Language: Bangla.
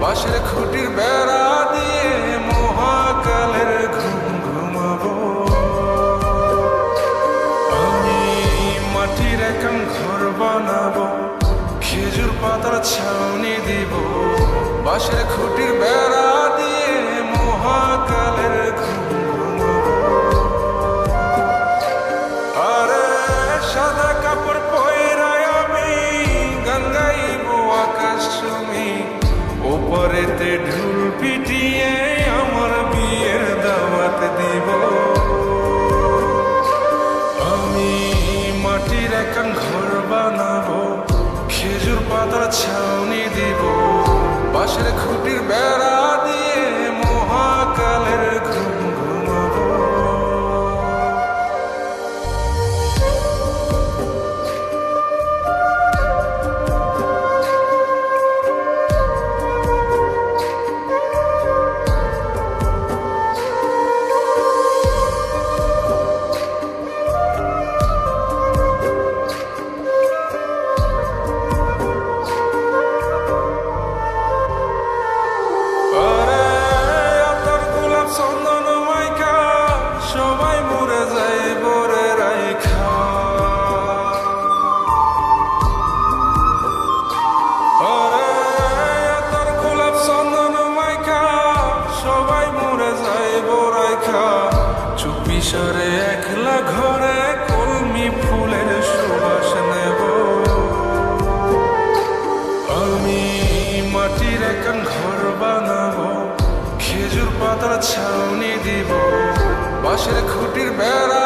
বাঁশের খুঁটির বেড়া দিয়ে মহাকালের ঘুম ঘুমাবো। আমি মাটির একান ঘর বানাবো, খেজুর পাতার ছাউনি দিব, বাঁশের খুঁটির বেড়া দিয়ে মহাকালের ঘুম ঘুমাবো। আরে সাদা কাপড় পয়রায় আমি গান গাইবো আকাশ চুমি, ওপরেতে ঢুল পিটিয়ে আমার বিয়ের দাওয়াত দিব। আমি মাটির একান ঘর বানাবো, খেজুর পাতার ছাউনি দিব, বাঁশের খুঁটির বেড়া দিয়ে মহাকালের ঘুম ঘুমাবো। চুপিসারে একলা ঘরে কলমি ফুলের সুবাস নেব। আমি মাটির একান ঘর বানাবো, খেজুর পাতার ছাউনি দিব, বাঁশের খুঁটির বেড়া